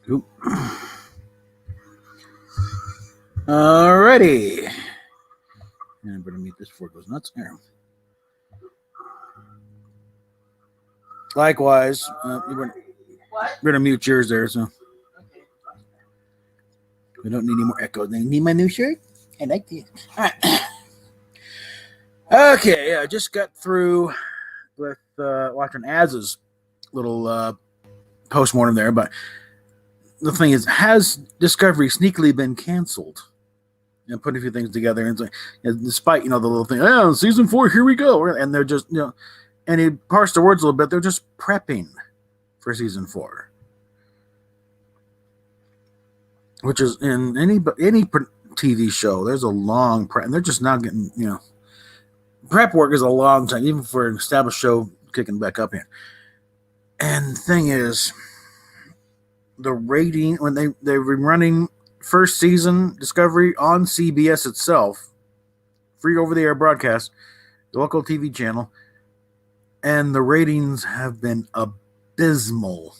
Oop. Alrighty. And I better mute this before it goes nuts. There. Likewise, we're going to mute yours there, so we don't need any more echo. They need my new shirt? I like this. All right. Okay, I just got through with watching Az's little post-mortem there, but the thing is, has Discovery sneakily been canceled? And put a few things together, and like, despite the little thing, oh, season 4, here we go, and they're just and he parsed the words a little bit. They're just prepping for season 4, which is in any TV show. There's a long prep, and they're just not getting prep work is a long time, even for an established show kicking back up here. And the thing is, the rating when they've been running first season Discovery on CBS itself, free over-the-air broadcast, the local TV channel, and the ratings have been abysmal.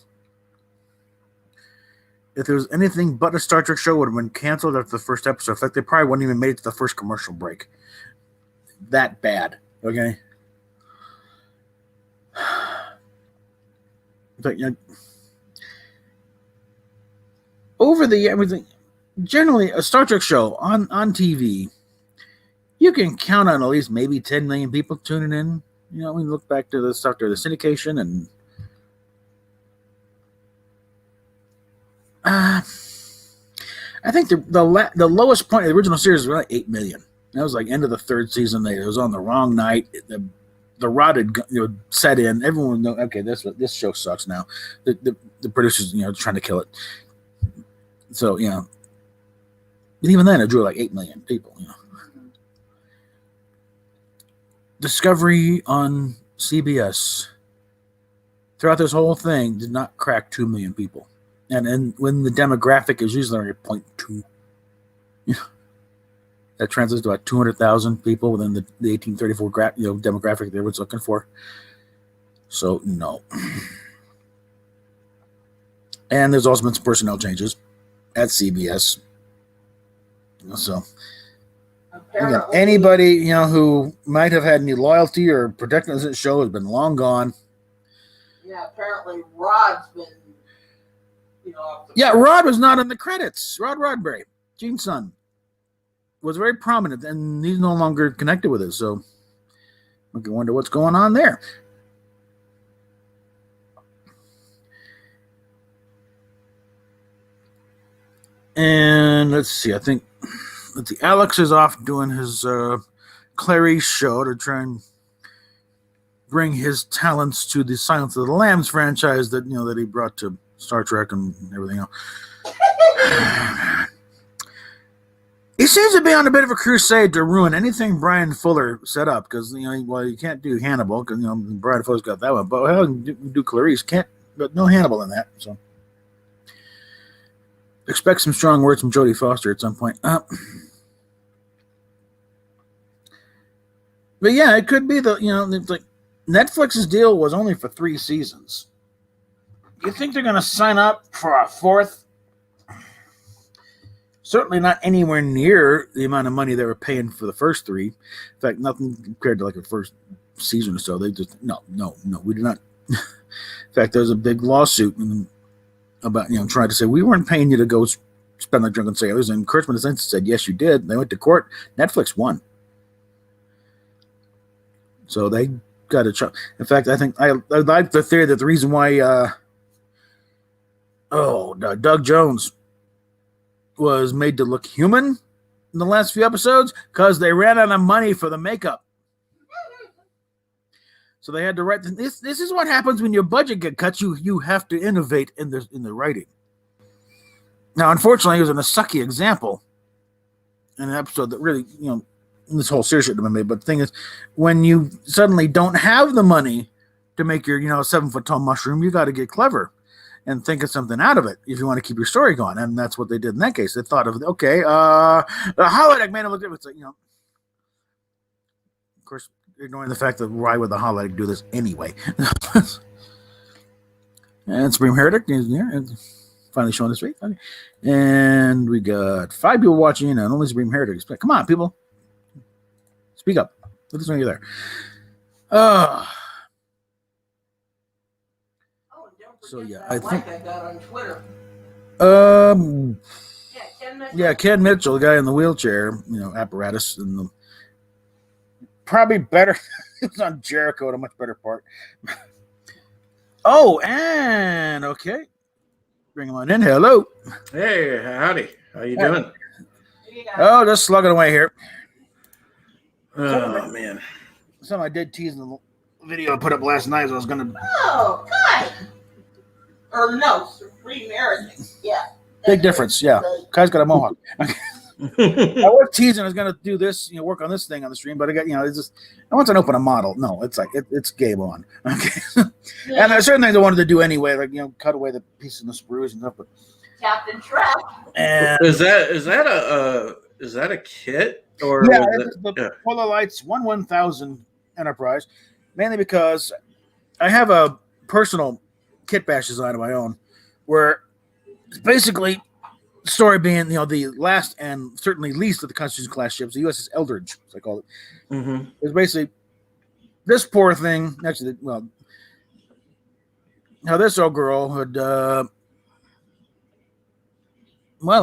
If there was anything but a Star Trek show, would have been canceled after the first episode. In fact, they probably wouldn't even made it to the first commercial break. That bad, okay? But over the everything. Generally, a Star Trek show on TV, you can count on at least maybe 10 million people tuning in. We look back to the stuff to the syndication, and I think the lowest point of the original series was like 8 million. That was like end of the third season. It was on the wrong night. The rot had set in. Everyone know, okay, this show sucks now. The producers trying to kill it. So but even then, it drew like 8 million people. Discovery on CBS throughout this whole thing did not crack 2 million people, and when the demographic is usually 0.2, that translates to about 200,000 people within the 1834 demographic they were looking for. So no, and there's also been some personnel changes at CBS. So again, anybody who might have had any loyalty or protection of this show has been long gone. Yeah, apparently Rod's been, Rod was not in the credits. Rod Roddenberry, Gene's son, was very prominent, and he's no longer connected with it. So we can wonder what's going on there. And let's see, I think Alex is off doing his Clarice show to try and bring his talents to the Silence of the Lambs franchise that that he brought to Star Trek and everything else. He seems to be on a bit of a crusade to ruin anything Brian Fuller set up, because you can't do Hannibal because Brian Fuller's got that one, but do Clarice, but no Hannibal in that. So expect some strong words from Jodie Foster at some point. But yeah, it could be it's like Netflix's deal was only for 3 seasons. Do you think they're going to sign up for a 4th? Certainly not anywhere near the amount of money they were paying for the first 3. In fact, nothing compared to like the first season or so. They just no, we do not. In fact, there was a big lawsuit about trying to say we weren't paying you to go spend like drunken sailors, and Kurtzman essentially said yes, you did. They went to court. Netflix won. So they got a chunk. In fact, I think I like the theory that the reason why Doug Jones was made to look human in the last few episodes because they ran out of money for the makeup. So they had to write this. This is what happens when your budget gets cut. You have to innovate in the writing. Now, unfortunately, it was a sucky example in an episode that really this whole series should have been made. But the thing is, when you suddenly don't have the money to make your 7-foot-tall mushroom, you got to get clever and think of something out of it if you want to keep your story going. And that's what they did in that case. They thought of the holodeck made it look different. It's like, of course, ignoring the fact that why would the holodeck do this anyway? And Supreme Heretic is here. finally showing this week. Okay. And we got 5 people watching and only Supreme Heritage. Come on, people. Speak up. Let us know you're there. Oh, don't So, forget yeah, that I like think- I got on Twitter. Ken Mitchell. Yeah, Ken Mitchell, the guy in the wheelchair, apparatus, and the probably better. It's on Jericho, a much better part. Oh, and okay, bring him on in. Hello. Hey, howdy. How you doing? Yeah. Oh, just slugging away here. Oh, man. Something I did tease in the video I put up last night. I was gonna Oh, Kai. Or no, Supreme Heritage. Yeah. big difference. Yeah, Kai's got a mohawk. I was teasing I was gonna do this, work on this thing on the stream, but I got, it's just I want to open a model. No, it's like it's game on. Okay, Yeah. and there's certain things I wanted to do anyway, like cut away the pieces and the sprues and stuff. But Captain Trap. and is that a kit or yeah, was it's the yeah. Polar Lights 1000 Enterprise, mainly because I have a personal kit bash design of my own, where it's basically. Story being, the last and certainly least of the Constitution class ships, the USS Eldridge, as I call it, Mm-hmm. is basically this poor thing. Actually, well, how this old girl had,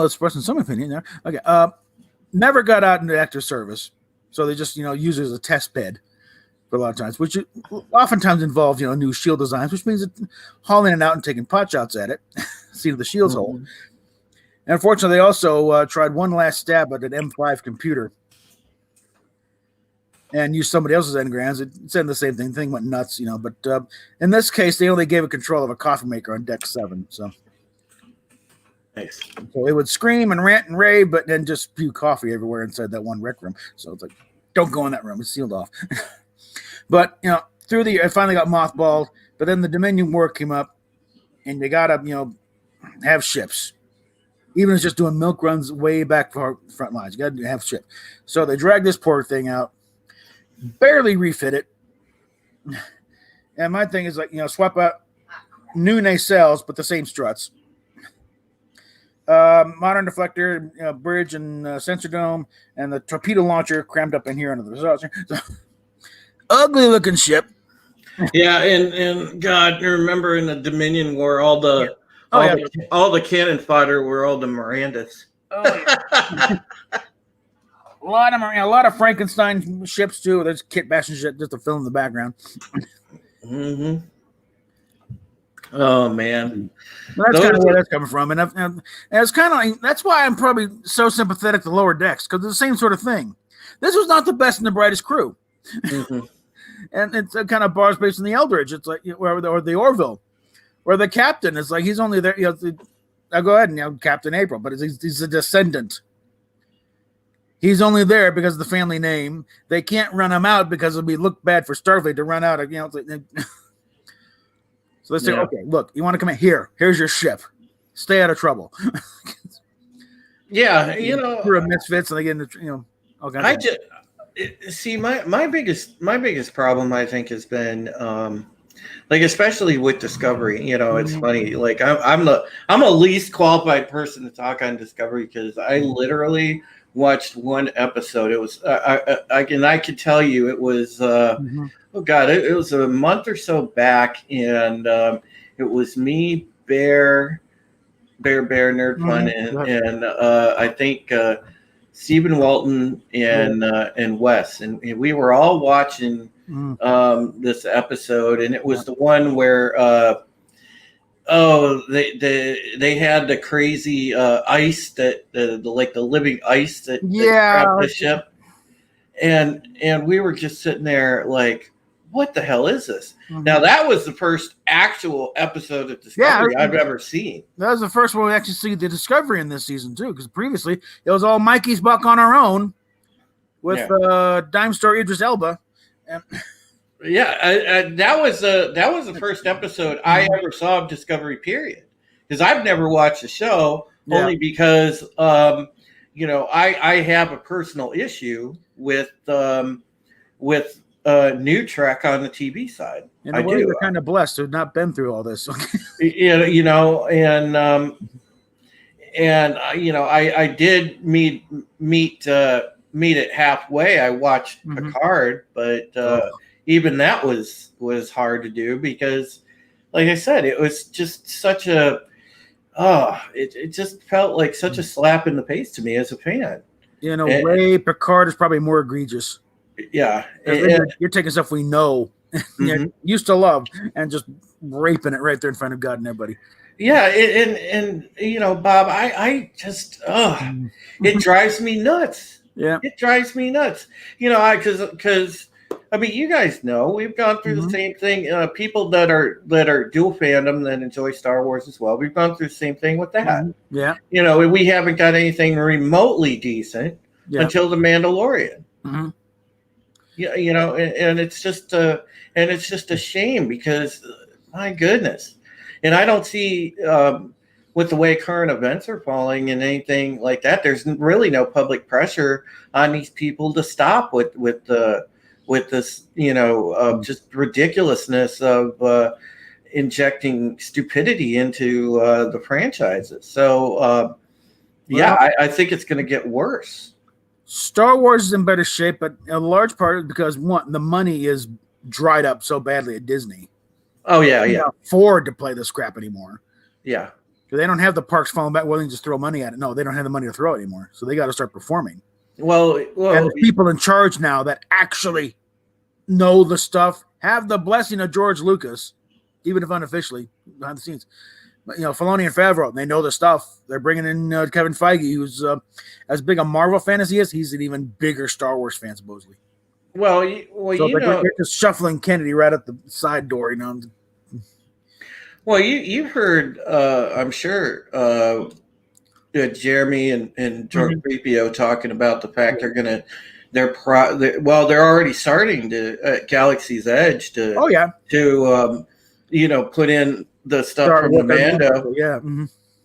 expressing some opinion there. Okay, never got out into active service, so they just use it as a test bed for a lot of times, which oftentimes involves new shield designs, which means hauling it out and taking pot shots at it, see if the shields hold. And unfortunately, they also tried one last stab at an M5 computer and used somebody else's engrams. It said the same thing. Thing went nuts, But in this case, they only gave it control of a coffee maker on deck 7. So Nice. it would scream and rant and rave, but then just spew coffee everywhere inside that one rec room. So it's like, don't go in that room. It's sealed off. But through the year, I finally got mothballed. But then the Dominion War came up, and they got to have ships. Even if it's just doing milk runs way back for front lines. You got to have ship. So they dragged this poor thing out, barely refit it. And my thing is swap out new nacelles, but the same struts. Modern deflector, bridge and sensor dome, and the torpedo launcher crammed up in here under the results. So, ugly looking ship. Yeah, and God, I remember in the Dominion War, all the cannon fodder were all the Mirandas. Oh, yeah. a lot of Frankenstein ships too. There's kit bashing shit just to fill in the background. Mm-hmm. Oh man, That's kind of where that's coming from, and it's kind of like, that's why I'm probably so sympathetic to Lower Decks, because it's the same sort of thing. This was not the best and the brightest crew, mm-hmm. and it's kind of bars based on the Eldridge. It's like or the Orville, where the captain is like he's only there. I'll go ahead and Captain April, but he's a descendant. He's only there because of the family name. They can't run him out because it'll look bad for Starfleet to run out of So they say, okay, look, you want to come in here? Here's your ship. Stay out of trouble. Yeah, You're a misfits, and they get into all kinds I of just see my biggest problem I think has been especially with Discovery. It's funny. Like I'm a least qualified person to talk on Discovery because I literally watched one episode. It was I could tell you it was oh God, it was a month or so back, and it was me, Bear, Nerd Fun, and I think Stephen Walton and Wes, and we were all watching this episode, and it was the one where they had the crazy ice that the living ice that grabbed the ship, and we were just sitting there like, what the hell is this? Now that was the first actual episode of Discovery I've ever seen. That was the first one we actually see the Discovery in this season too, because previously it was all Mikey's Buck on our own with Dime Store Idris Elba. And that was the first episode I ever saw of Discovery. Period, because I've never watched the show only because I have a personal issue with New Trek on the TV side. In a way, we're kind of blessed to have not been through all this. And and I did meet it halfway. I watched Mhm. Picard, but Oh. even that was hard to do because, like I said, it was just such a it just felt like such a slap in the face to me as a fan. In a And, way, Picard is probably more egregious. yeah, Because you're taking stuff we know, mhm. used to love, and just raping it right there in front of God and everybody. Yeah, and Bob, I just it drives me nuts. Yeah. It drives me nuts. Because I mean, you guys know we've gone through the Mhm. same thing. People that are dual fandom that enjoy Star Wars as well. We've gone through the same thing with that. Mhm. Yeah. We haven't got anything remotely decent Yeah. until the Mandalorian. Mhm. Yeah, and it's just a shame because my goodness, and I don't see with the way current events are falling and anything like that. There's really no public pressure on these people to stop with this just ridiculousness of injecting stupidity into the franchises. So Well, I think it's going to get worse. Star Wars is in better shape, but a large part is because one, the money is dried up so badly at Disney. Oh yeah, They yeah, can't afford to play this crap anymore. yeah. They don't have the parks falling back willing to just throw money at it. No, they don't have the money to throw it anymore. So they got to start performing. Well, And there's people in charge now that actually know the stuff, have the blessing of George Lucas, even if unofficially behind the scenes. But Filoni and Favreau, they know the stuff. They're bringing in Kevin Feige, who's as big a Marvel fan as he is. He's an even bigger Star Wars fan, supposedly. well, So they're just shuffling Kennedy right at the side door, Well, you've heard, I'm sure, Jeremy and George Ripio talking about the fact they're already starting to at Galaxy's Edge to Oh yeah, put in the stuff Start from the with their Mando musical,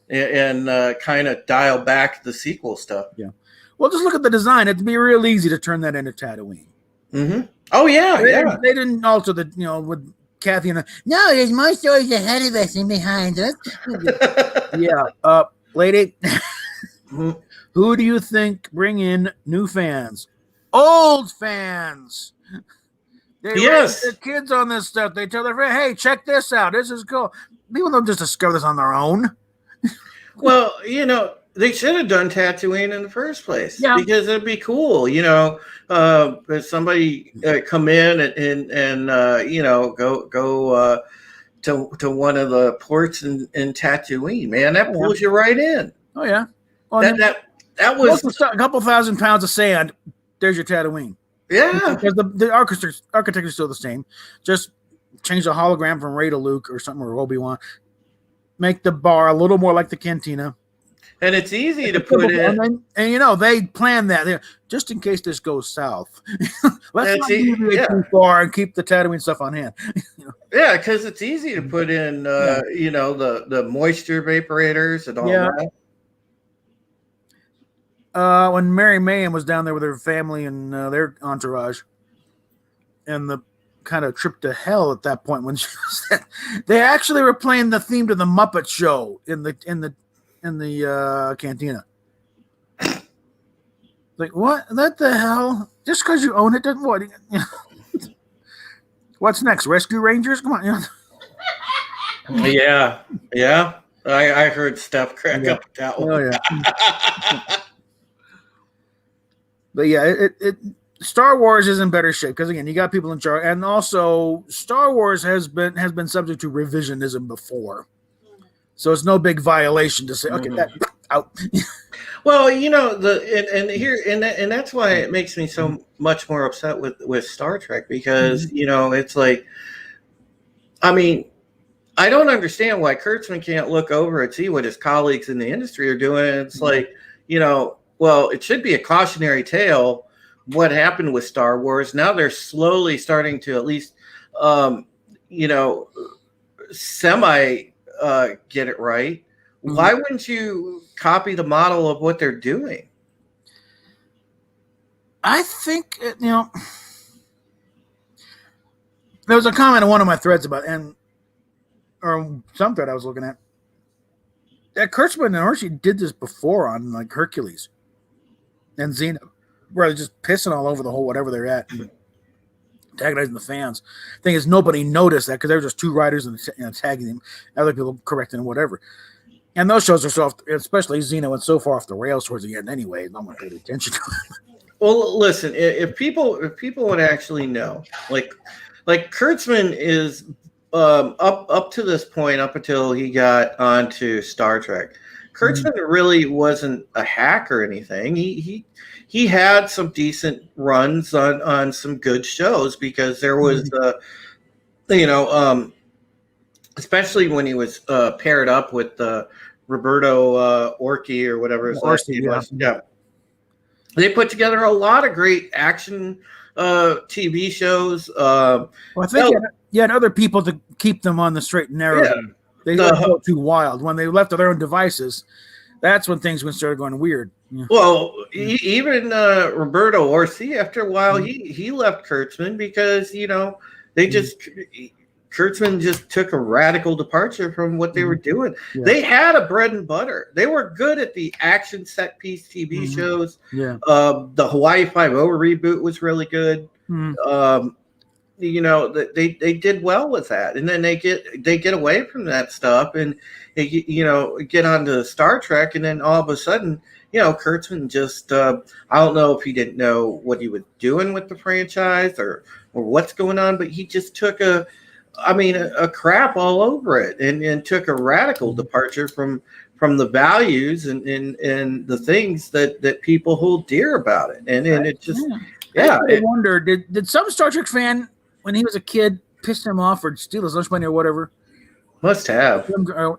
yeah. and kind of dial back the sequel stuff. Yeah. Well, just look at the design. It'd be real easy to turn that into Tatooine. Mm-hmm. Oh yeah, They didn't alter the with Kathy and no. There's more stories ahead of us and behind us. Yeah. Lady, who do you think bring in new fans? Old fans. They raise their kids on this stuff. They tell their friends, "Hey, check this out. This is cool." People don't just discover this on their own. Well, they should have done Tatooine in the first place because it'd be cool, if somebody come in and go to one of the ports in Tatooine, man, that pulls you right in. Oh yeah, well, that was a couple thousand pounds of sand. There's your Tatooine. Yeah, because the architecture is still the same. Just change the hologram from Rey to Luke or something, or Obi-Wan. Make the bar a little more like the cantina. And it's easy to put in. And they plan that just in case this goes south. Let's not deviate too far and keep the Tatooine stuff on hand. Yeah, because it's easy to put in, the moisture vaporators and all that. When Mary Mayhem was down there with her family and their entourage, and the kind of trip to hell at that point when she was there, they actually were playing the theme to the Muppet Show in the cantina. Like, what the hell? Just because you own it doesn't what? What's next? Rescue Rangers? Come on. Yeah. I heard Steph crack up with that one. Oh yeah. But yeah, Star Wars is in better shape because again, you got people in charge, and also Star Wars has been subject to revisionism before, so it's no big violation to say, okay, that out. Well, and that's why it makes me so much more upset with Star Trek because it's like, I mean, I don't understand why Kurtzman can't look over and see what his colleagues in the industry are doing. It's like, well, it should be a cautionary tale. What happened with Star Wars? Now they're slowly starting to at least, semi get it right. Why wouldn't you copy the model of what they're doing? I think there was a comment on one of my threads about or some thread I was looking at. Kurtzman and Hershey did this before on like Hercules and Xena, where they're just pissing all over the whole whatever they're at, and antagonizing the fans. Thing is, nobody noticed that because they were just two writers and tagging them, other people correcting them, whatever. And those shows are so, especially Xena, went so far off the rails towards the end anyway. No one paid attention to it. Well, listen, if people would actually know, like Kurtzman is up to this point, up until he got onto Star Trek, Kurtzman really wasn't a hack or anything. He had some decent runs on some good shows because there was especially when he was paired up with Roberto Orci or whatever his last name was. Yeah. They put together a lot of great action TV shows. Well, I think you had other people to keep them on the straight and narrow. Yeah. They didn't go too wild. When they left to their own devices, that's when things started going weird. Yeah. Well, even Roberto Orci, after a while, he left Kurtzman because, they just... Kurtzman just took a radical departure from what they were doing. Yeah. They had a bread and butter. They were good at the action set piece TV shows. Yeah. The Hawaii 5-0 reboot was really good. They did well with that. And then they get away from that stuff and they get onto Star Trek, and then all of a sudden, Kurtzman just I don't know if he didn't know what he was doing with the franchise or what's going on, but he just took a crap all over it and took a radical departure from the values and the things that people hold dear about it. And it just, I wonder, did some Star Trek fan, when he was a kid, piss him off or steal his lunch money or whatever? Must have.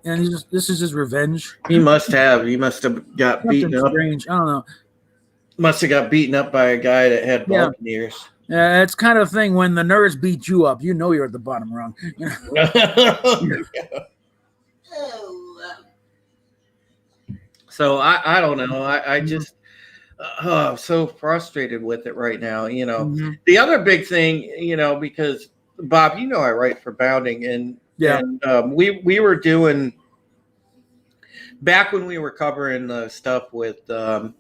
And this is his revenge. He must have. He must have got beaten up. Strange. I don't know. Must have got beaten up by a guy that had Vulcan ears. Yeah, it's kind of thing when the nerds beat you up, you're at the bottom rung. So I don't know. I just I'm so frustrated with it right now. The other big thing, because Bob, I write for Bounding, and we were doing back when we were covering the stuff with Anas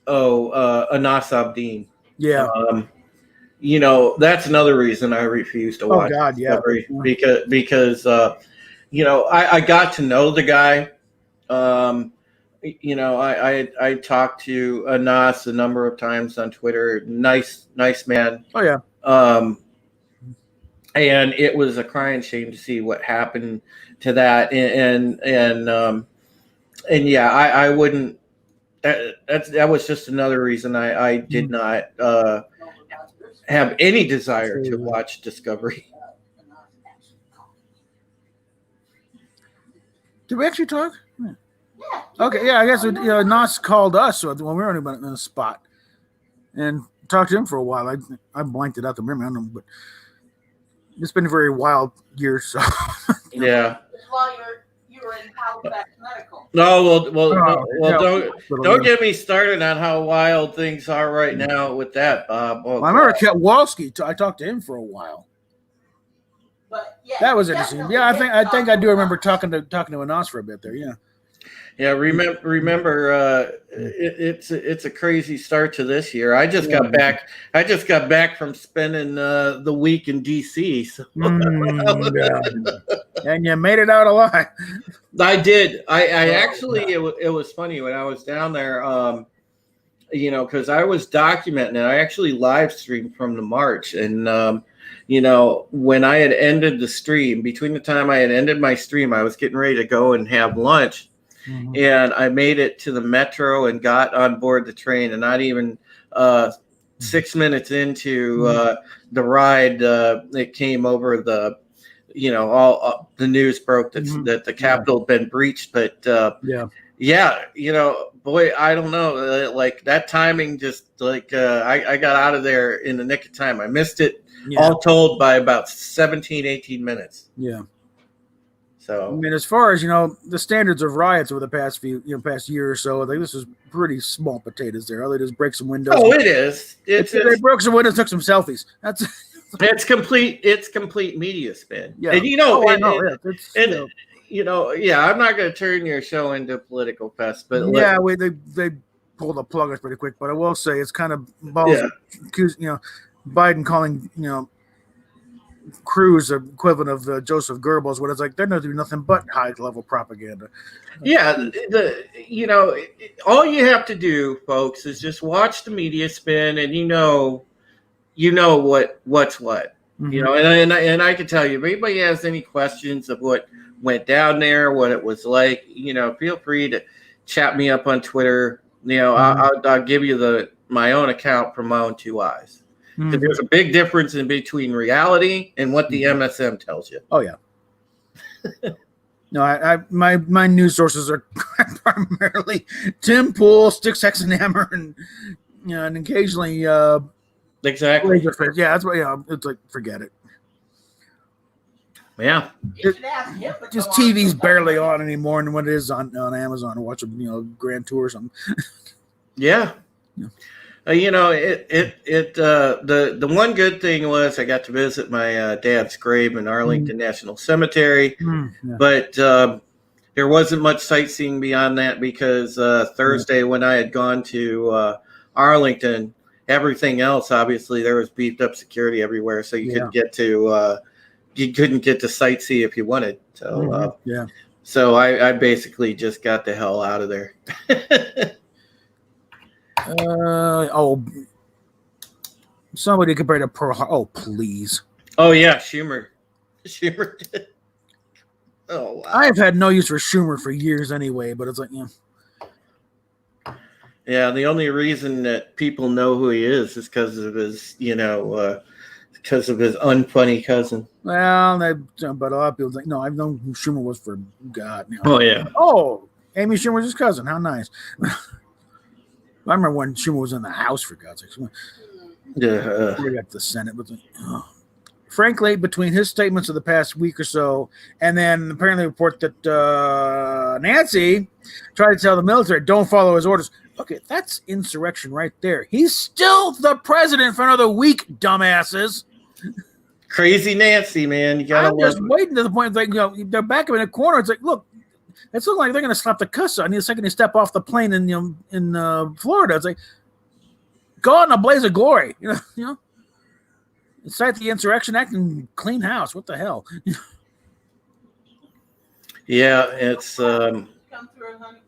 Abdeen. Yeah. That's another reason I refuse to watch Discovery because I got to know the guy. I talked to Anas a number of times on Twitter. Nice man. Oh yeah. And it was a crying shame to see what happened to that. I wouldn't. That was just another reason I did not have any desire to watch Discovery. Did we actually talk? Yeah. Okay, yeah, I guess Nas called us when we were only in a spot and talked to him for a while. I blanked it out the memory, I don't know, but it's been a very wild year. So yeah. While you were in Halifax Medical. No, don't get me started on how wild things are right now with that, Bob. I remember Kowalski. I talked to him for a while. But that was interesting. Yeah, I think I do remember talking to Anas for a bit there. Yeah. Yeah, remember it's a crazy start to this year. I just got back from spending the week in DC. So. And you made it out alive. I did. I actually it was funny when I was down there because I was documenting it. I actually live streamed from the march, and when I had ended the stream, between the time I had ended my stream, I was getting ready to go and have lunch. Mm-hmm. And I made it to the metro and got on board the train, and not even 6 minutes into the ride, it came over the, all the news broke that the Capitol had been breached. But boy, I don't know, like that timing, just like I got out of there in the nick of time. I missed it all told by about 17, 18 minutes. Yeah. So I mean, as far as the standards of riots over the past past year or so, I think this is pretty small potatoes there. All they just break some windows. Oh, it is. They broke some windows, took some selfies. That's it's complete. It's complete media spin. Yeah. And I know. I'm not going to turn your show into a political pest, but yeah, they pulled the plug us pretty quick. But I will say it's kind of balls. Yeah. Biden calling Cruz the equivalent of Joseph Goebbels, when it's like they're not doing nothing but high level propaganda. Yeah, all you have to do, folks, is just watch the media spin, and you know what's what. Mm-hmm. And I can tell you, if anybody has any questions of what went down there, what it was like, feel free to chat me up on Twitter. I'll give you my own account from my own two eyes. Because there's a big difference in between reality and what the MSM tells you. Oh yeah. No, my news sources are primarily Tim Pool, Stick, Sex, and Hammer, and occasionally exactly. Yeah, that's why. It's like forget it. Yeah. Just TV's barely on anymore, and when it is on Amazon, or watch a Grand Tour or something. Yeah. The one good thing was I got to visit my dad's grave in Arlington National Cemetery, but there wasn't much sightseeing beyond that because Thursday when I had gone to Arlington, everything else, obviously there was beefed up security everywhere, so you couldn't get to sightsee if you wanted. So so I basically just got the hell out of there. Somebody compared to Pearl Harbor. Oh, please. Oh yeah, Schumer did. Oh wow. I've had no use for Schumer for years anyway, but it's like Yeah, the only reason that people know who he is because of his, because of his unfunny cousin. Well, but a lot of people think, no, I've known who Schumer was for God. Oh yeah. Oh, Amy Schumer was his cousin. How nice. I remember when Schumer was in the House, for God's sake. Yeah. We got the Senate. But frankly, between his statements of the past week or so, and then apparently report that Nancy tried to tell the military, don't follow his orders. Okay, that's insurrection right there. He's still the president for another week, dumbasses. Crazy Nancy, man. I'm just waiting to the point, like, they're back in a corner. It's like, look, it's looking like they're going to slap the cuss out. I need a second to step off the plane in Florida. It's like, go out in a blaze of glory. Incite the Insurrection Act and clean house. What the hell? Yeah, it's come through, honey.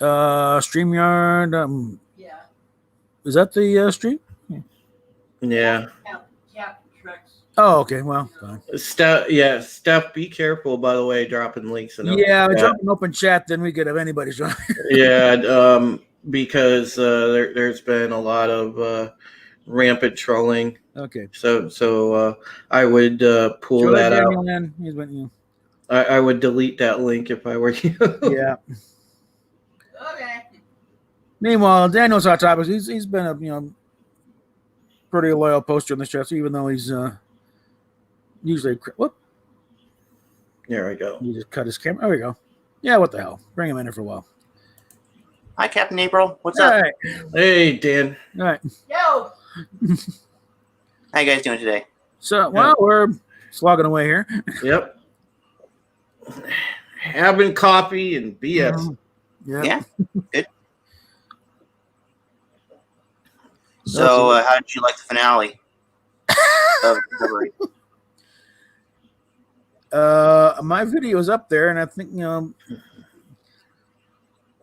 StreamYard. Yeah. Is that the stream? Yeah. Oh, okay. Well, fine. Steph, be careful, by the way, dropping links. Yeah, we drop an open chat, then we could have anybody join. Yeah, because there's been a lot of rampant trolling. Okay. So I would pull that out. I would delete that link if I were you. Yeah. Okay. Meanwhile, Daniel's Hot Topics, he's been a pretty loyal poster on the show, so even though he's usually whoop. There we go. You just cut his camera. There we go. Yeah, what the hell? Bring him in here for a while. Hi, Captain April. What's up? Right. Hey, Dan. All right. Yo. How you guys doing today? So, well, we're slogging away here. Yep. Having coffee and BS. Yeah. Good. So, how did you like the finale of Discovery? My video is up there, and I think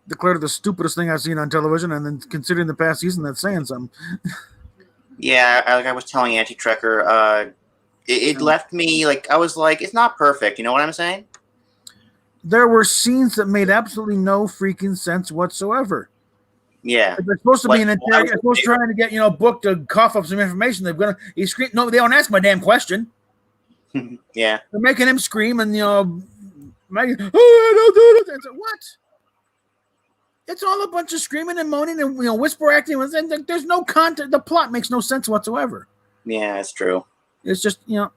declared it the stupidest thing I've seen on television, and then considering the past season, that's saying something. Yeah, like I was telling Anti-Trekker, it left me I was like, it's not perfect. You know what I'm saying? There were scenes that made absolutely no freaking sense whatsoever. Yeah, they're supposed to be an interrogation. They're supposed to trying to get Book to cough up some information. He scream. No, they don't ask my damn question. Yeah, they're making him scream, and Maggie, oh, I don't do it. It's like, what? It's all a bunch of screaming and moaning and whisper acting. And there's no content. The plot makes no sense whatsoever. Yeah, it's true. It's just and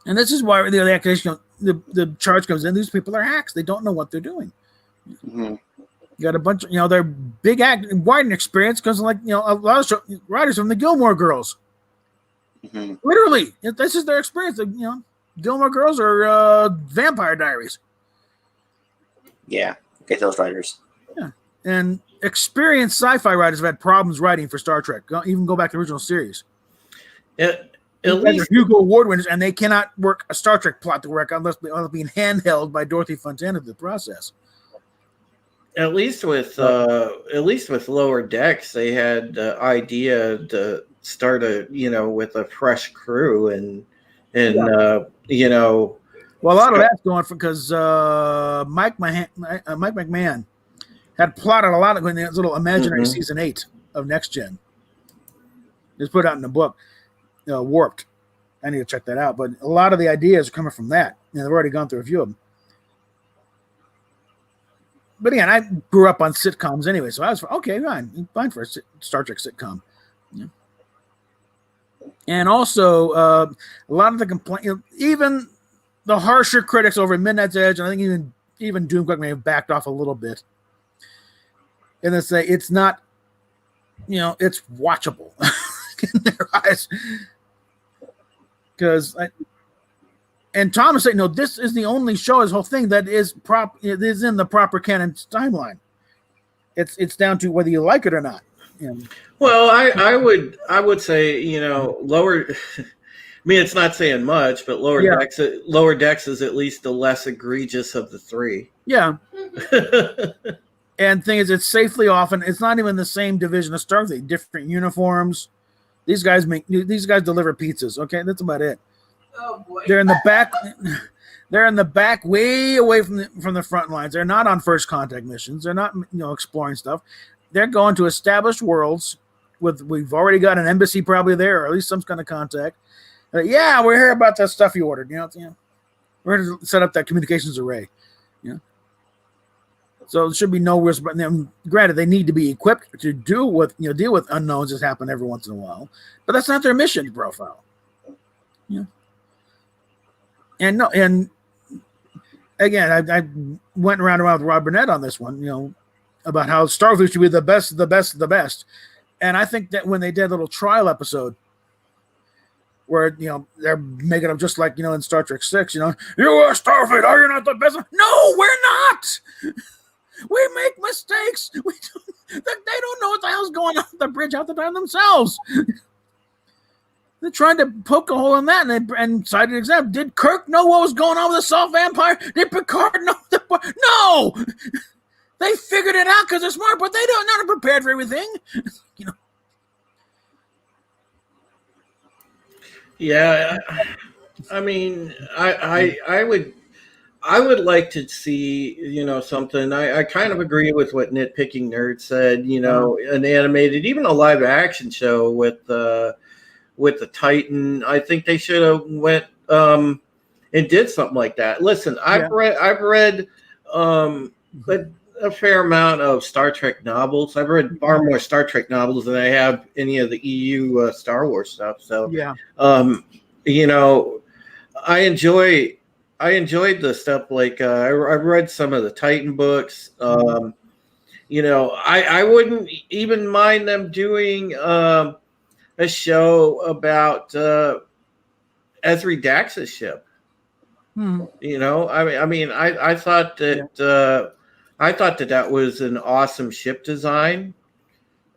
this is why the accusation, the charge comes in. These people are hacks. They don't know what they're doing. Mm-hmm. You got a bunch of they're big writing experience because a lot of writers from the Gilmore Girls. Mm-hmm. Literally, this is their experience. Gilmore Girls or Vampire Diaries. Yeah, get those writers. Yeah, and experienced sci-fi writers have had problems writing for Star Trek. Even go back to the original series. At These guys least are Hugo Award winners, and they cannot work a Star Trek plot to work unless being handheld by Dorothy Fontana through the process. At least with Lower Decks, they had the idea to start with a fresh crew and Well, a lot of that's going for because Mike McMahon had plotted a lot of in this little imaginary season 8 of Next Gen. Just put out in the book, Warped. I need to check that out, but a lot of the ideas are coming from that. They've already gone through a few of them. But again, I grew up on sitcoms anyway, so I was fine for a Star Trek sitcom. Yeah. And also, a lot of the complaint, even the harsher critics over at Midnight's Edge, and I think even Doomcock may have backed off a little bit, and they say it's not, it's watchable in their eyes. Because and Thomas said, no, this is the only show, this whole thing that is in the proper canon timeline. It's down to whether you like it or not. Well, I would say, lower. I mean, it's not saying much, but Lower Decks is at least the less egregious of the three. Yeah. And thing is, it's safely off, and it's not even the same division of Starfleet. Different uniforms. These guys deliver pizzas. Okay, that's about it. Oh boy. They're in the back. They're in the back, way away from the front lines. They're not on first contact missions. They're not exploring stuff. They're going to established worlds. We've already got an embassy probably there, or at least some kind of contact. We're here about that stuff you ordered. We're going to set up that communications array. So there should be no risk. But granted, they need to be equipped to deal with unknowns that happen every once in a while. But that's not their mission profile. And again, I went around with Rob Burnett on this one, about how Starfleet should be the best of the best of the best. And I think that when they did a little trial episode where, they're making them just like, in Star Trek 6, you are Starfleet, are you not the best? No, we're not. We make mistakes. They don't know what the hell's going on at the bridge half the time themselves. They're trying to poke a hole in that, and cited an example. Did Kirk know what was going on with the soft vampire? Did Picard know? No! They figured it out because they're smart, but they're not prepared for everything. Yeah, I mean, I would like to see, something. I kind of agree with what Nitpicking Nerd said. An animated, even a live action show with the Titan. I think they should have went and did something like that. Listen, I've read a fair amount of Star Trek novels. I've read far more Star Trek novels than I have any of the EU Star Wars stuff. So I enjoyed the stuff like I read some of the Titan books. I wouldn't even mind them doing a show about Ezri Dax's ship. I thought that that was an awesome ship design,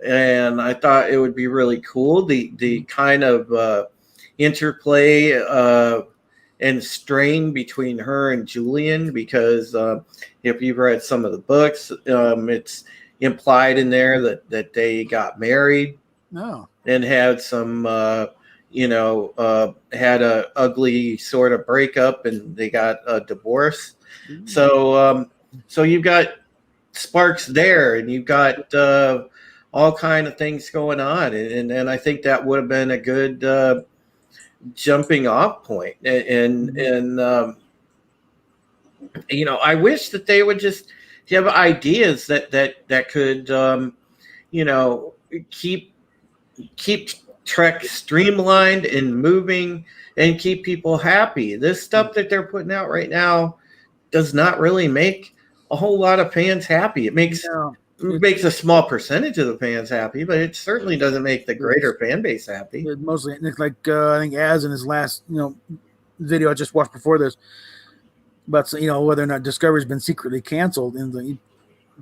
and I thought it would be really cool. The kind of interplay and strain between her and Julian, because if you've read some of the books, it's implied in there that they got married. No. And had some, had a ugly sort of breakup, and they got a divorce. So you've got sparks there, and you've got all kind of things going on, and I think that would have been a good jumping off point. And I wish that they would just have ideas that could keep Trek streamlined and moving and keep people happy. This stuff that they're putting out right now does not really make a whole lot of fans happy. It makes a small percentage of the fans happy, but it certainly doesn't make the greater fan base happy. Mostly, like I think Az in his last video I just watched before this, but whether or not Discovery's been secretly canceled, and you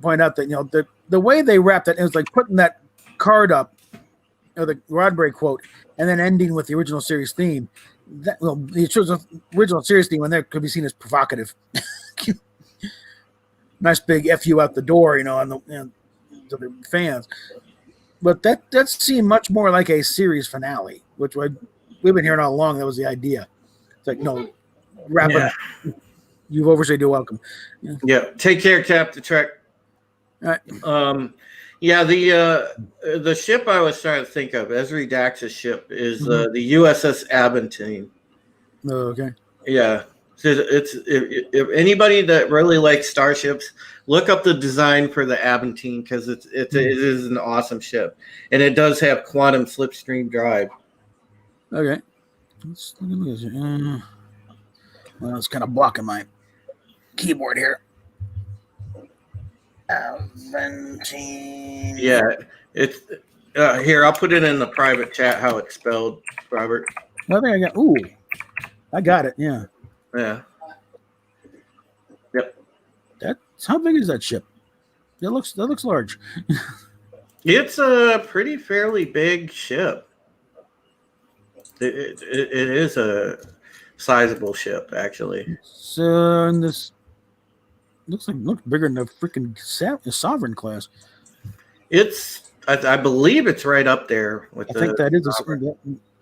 point out that the way they wrapped it, it was like putting that card up, the Roddenberry quote, and then ending with the original series theme. It shows the original series theme, and that could be seen as provocative. Nice big "F you" out the door, on to the fans. But that seemed much more like a series finale, which we've been hearing all along. That was the idea. It's like, no, wrap it. You've overstayed your welcome. Yeah. Take care, Captain Trek. All right. Yeah, the ship I was trying to think of, Ezri Dax's ship, is the USS Aventine. Oh, okay. Yeah. So if anybody that really likes starships, look up the design for the Aventine, because it is an awesome ship, and it does have quantum slipstream drive. Okay. Let's look at this. Well, it's kind of blocking my keyboard here. Aventine. Yeah, it's here. I'll put it in the private chat how it's spelled, Robert. I think I got. Ooh, I got it. Yeah. Yeah. Yep. That's how big is that ship? That looks large. It's a fairly big ship. It is a sizable ship, actually. So in this looks bigger than the freaking Sovereign class. I believe it's right up there with. I think that is.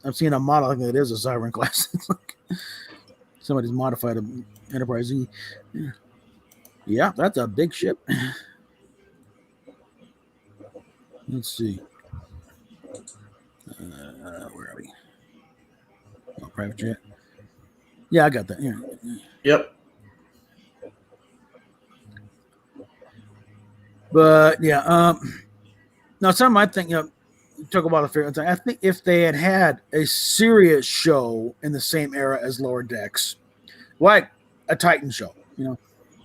I'm seeing a model. I think that is a Sovereign class. It's like somebody's modified an Enterprise E. Yeah, that's a big ship. Let's see. Where are we? Oh, private jet. Yeah, I got that. Here. Yep. But yeah, now some I think talk about the fair. I think if they had a serious show in the same era as Lower Decks, like a Titan show,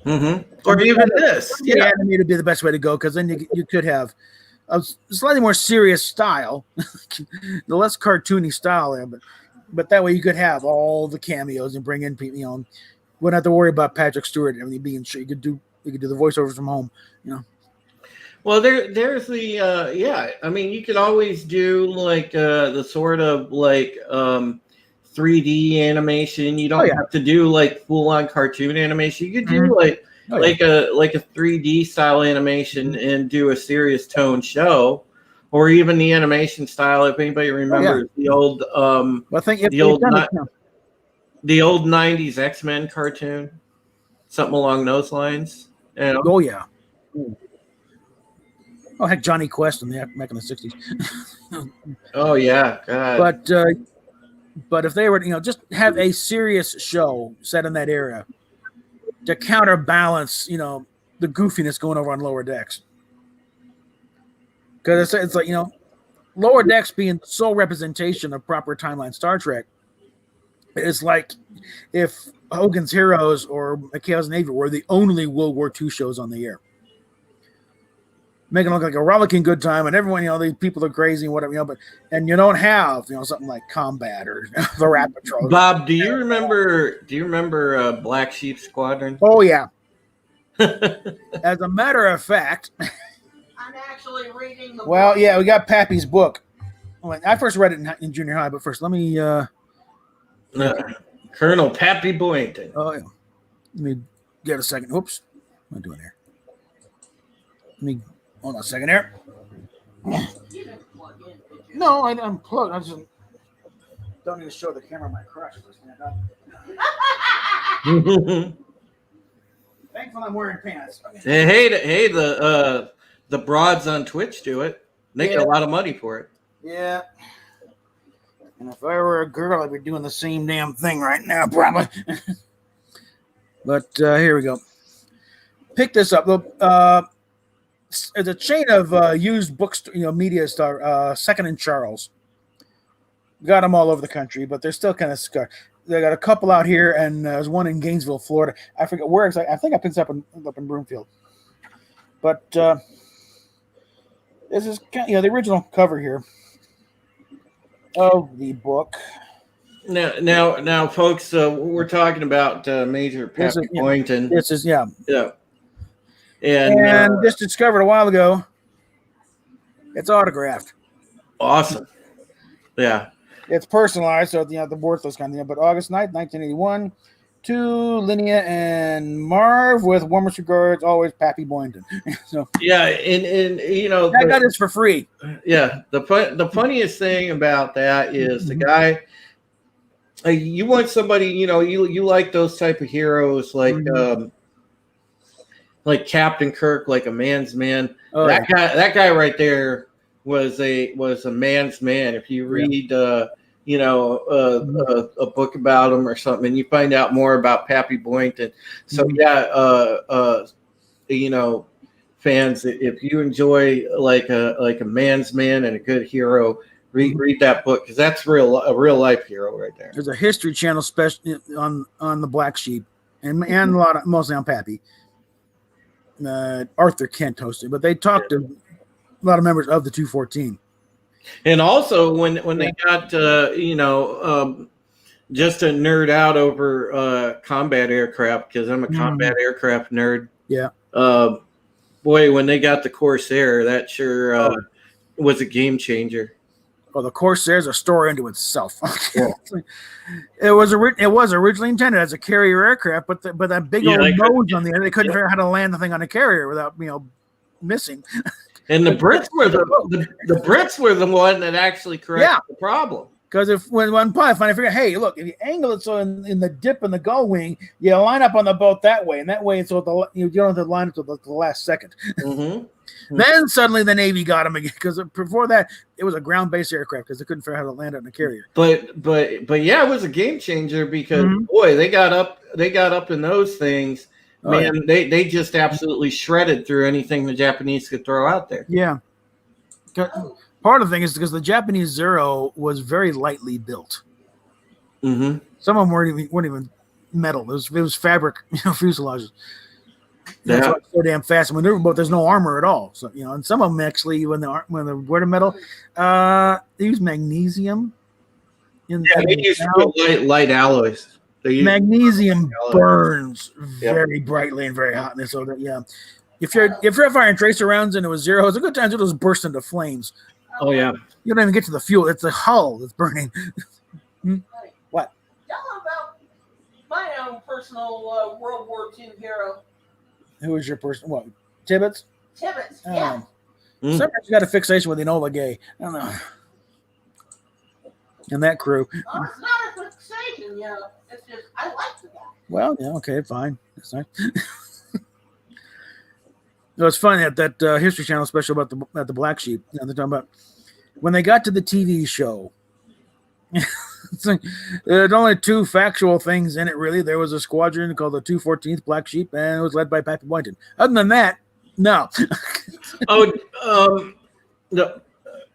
or even this, anime would be the best way to go, because then you could have a slightly more serious style, the less cartoony style there, but that way you could have all the cameos and bring in people. Wouldn't have to worry about Patrick Stewart and everything being sure you could do the voiceovers from home, Well, there's the I mean, you could always do like the sort of like 3D animation. You don't have to do like full on cartoon animation. You could do like a 3D style animation and do a serious tone show, or even the animation style. If anybody remembers the old the old 90s X-Men cartoon, something along those lines. Oh yeah. Oh heck, Johnny Quest back in the 60s. Oh yeah, God. But if they were, just have a serious show set in that era to counterbalance, the goofiness going over on Lower Decks. Because it's like, Lower Decks being the sole representation of proper timeline Star Trek. It's like if Hogan's Heroes or McHale's Navy were the only World War II shows on the air. Making it look like a rollicking good time, and everyone, these people are crazy and whatever, and you don't have, something like Combat or the Rat Patrol. Bob, do you remember Black Sheep Squadron? Oh yeah. As a matter of fact, I'm actually reading the book. Yeah, we got Pappy's book. I first read it in junior high, but first let me Colonel Pappy Boynton. Oh yeah. Let me get a second. Oops. What am I doing here? Let me hold on a second here. No, I unplugged. I just don't need to show the camera my crotch. Thankfully, I'm wearing pants. Okay. Hey, the broads on Twitch do it. They get a lot of money for it. Yeah. And if I were a girl, I'd be doing the same damn thing right now, probably. But here we go. Pick this up. It's a chain of used books, media store, Second and Charles. Got them all over the country, but they're still kind of scarred. They got a couple out here, and there's one in Gainesville, Florida. I forget where exactly. I think I picked it up in Broomfield. But this is the original cover here of the book. Now, folks, we're talking about Major This Pappy is yeah, Boynton. this is yeah, Yeah, and just discovered a while ago. It's autographed. awesome. Yeah. It's personalized, so the worthless kind of thing. But August 9th, 1981, to Linnea and Marv with warmest regards, always Pappy Boynton. So Yeah, and I got this for free. yeah, the funniest thing about that is the guy. You want somebody, you like those type of heroes, like Captain Kirk, like a man's man. Oh, That guy right there was a man's man. If you read, a book about him or something, and you find out more about Pappy Boynton. So fans, if you enjoy like a man's man and a good hero, read that book, because that's a real life hero right there. There's a History Channel special on the Black Sheep, and mostly on Pappy. Arthur Kent hosted, but they talked to a lot of members of the 214. And also when they got just to nerd out over combat aircraft, because I'm a combat aircraft nerd. Yeah. Boy, when they got the Corsair, that sure was a game changer. Well, the Corsair's a story into itself. It was originally intended as a carrier aircraft, but that big old nose on the end, they couldn't figure out how to land the thing on a carrier without missing. And the Brits were the Brits were the one that actually corrected the problem. Because when pilot finally figured, hey, look, if you angle it so in the dip in the gull wing, you line up on the boat that way, and that way so you don't have to line up to the last second. Mm-hmm. Then suddenly the Navy got him again, because before that it was a ground-based aircraft because they couldn't figure out how to land it on a carrier. But yeah, it was a game changer because boy, they got up in those things. Man, they just absolutely shredded through anything the Japanese could throw out there. Yeah. Part of the thing is because the Japanese Zero was very lightly built. Mm-hmm. Some of them weren't even metal. It was fabric, fuselages. That's why it's so damn fast and maneuverable, but there's no armor at all. So and some of them actually, when they were to metal, they use magnesium. They used to put light alloys. Magnesium burns very brightly and very hot. So that if you're firing tracer rounds into a Zero, it's a good time to just burst into flames. Oh yeah. You don't even get to the fuel; it's the hull that's burning. What? Tell them about my own personal World War II hero. Who is your person? What? Tibbets? Tibbets, yeah. Sometimes you got a fixation with Enola Gay. I don't know. And that crew. Well, it's not a fixation, It's just I like the guy. Well, yeah, okay, fine. That's nice. It was funny at that History Channel special about the Black Sheep. They're talking about when they got to the TV show. There's only two factual things in it, really. There was a squadron called the 214th Black Sheep, and it was led by Pappy Boynton. Other than that, no.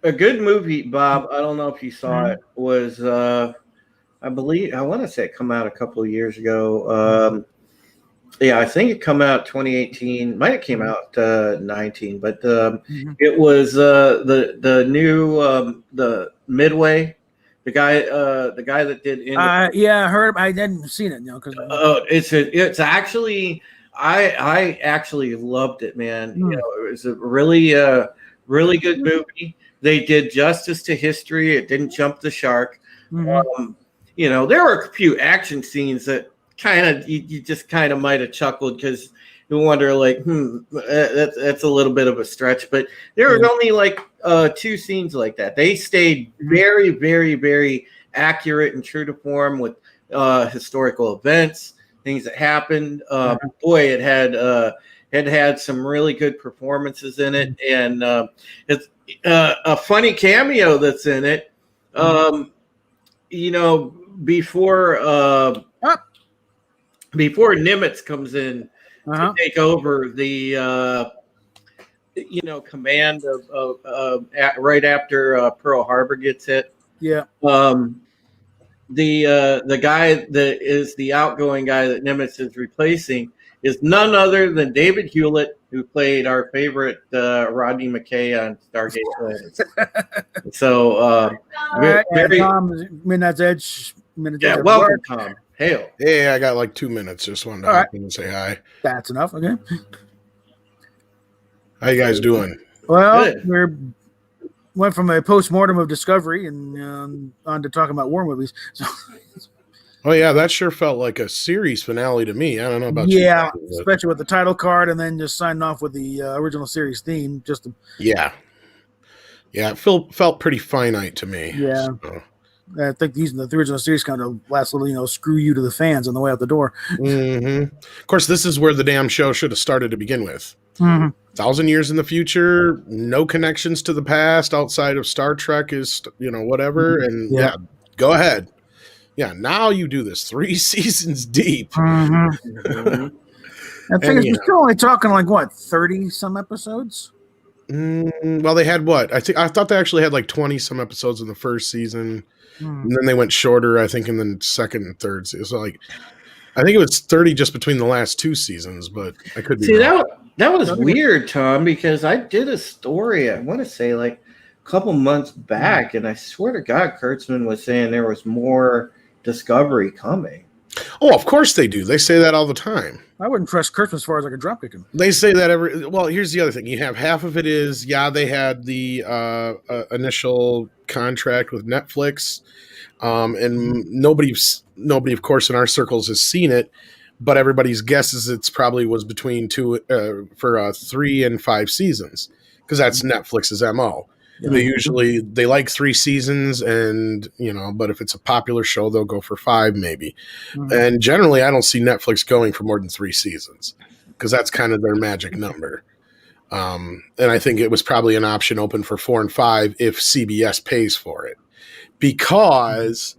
A good movie, Bob, I don't know if you saw it, was I want to say it come out a couple of years ago. I think it come out 2018. Might have came out 19, but it was the new the Midway. The guy that did. I heard. I hadn't seen it. It's actually. I actually loved it, man. It was a really good movie. They did justice to history. It didn't jump the shark. There were a few action scenes that kind of you just kind of might have chuckled because you wonder that's a little bit of a stretch, but there were only like two scenes like that. They stayed very, very, very accurate and true to form with historical events, things that happened. Boy, it had some really good performances in it, and it's a funny cameo that's in it. Before Nimitz comes in to take over the command of right after Pearl Harbor gets hit. Yeah. The guy that is the outgoing guy that Nimitz is replacing is none other than David Hewlett, who played our favorite Rodney McKay on Stargate Atlantis. So, Tom, Midnight's Edge minutes. Yeah, welcome, Tom. Hail. Hey, I got like 2 minutes. Just wanted to All hop right. in and say hi. That's enough. Okay. How you guys doing? Well, Good. went from a post-mortem of Discovery and on to talking about war movies. So, Oh yeah, that sure felt like a series finale to me. I don't know about yeah, you. But especially with the title card and then just signing off with the original series theme. yeah, it felt pretty finite to me. Yeah. So. I think using the original series kind of last little, screw you to the fans on the way out the door. Of course, this is where the damn show should have started to begin with. Mm-hmm. 1,000 years in the future, no connections to the past outside of Star Trek is, whatever. And yeah, go ahead. Yeah, now you do this 3 seasons deep. Mm-hmm. I think we're still only talking like what, 30 some episodes? Well, they had what? I thought they actually had like 20 some episodes in the first season, and then they went shorter. I think in the second and third season. So like, I think it was 30 just between the last 2 seasons, but I could be wrong. That was weird, Tom, because I did a story. I want to say like a couple months back, and I swear to God, Kurtzman was saying there was more Discovery coming. Oh, of course they do. They say that all the time. I wouldn't trust Kurtzman as far as I could drop kick him. They say that well, here's the other thing. You have half of it is, they had the initial contract with Netflix, and nobody, of course, in our circles has seen it, but everybody's guess is it's probably was between 3 and 5 seasons, because that's Netflix's MO. Yeah. They like 3 seasons, and but if it's a popular show, they'll go for 5 maybe. And generally, I don't see Netflix going for more than 3 seasons, because that's kind of their magic number. And I think it was probably an option open for 4 and 5 if CBS pays for it, because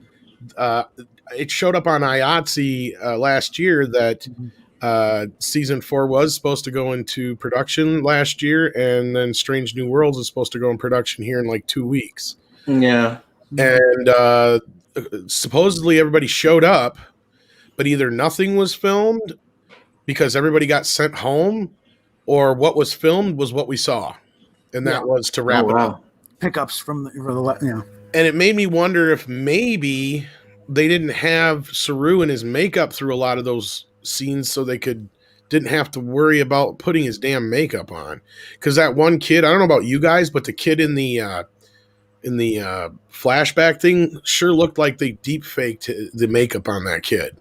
it showed up on IATSE last year that season 4 was supposed to go into production last year, and then Strange New Worlds is supposed to go in production here in like 2 weeks. Yeah. And supposedly everybody showed up, but either nothing was filmed because everybody got sent home, or what was filmed was what we saw, and that was to wrap it up. Pickups from the. And it made me wonder if maybe they didn't have Saru in his makeup through a lot of those scenes, so they didn't have to worry about putting his damn makeup on. Because that one kid, I don't know about you guys, but the kid in the flashback thing sure looked like they deep faked the makeup on that kid.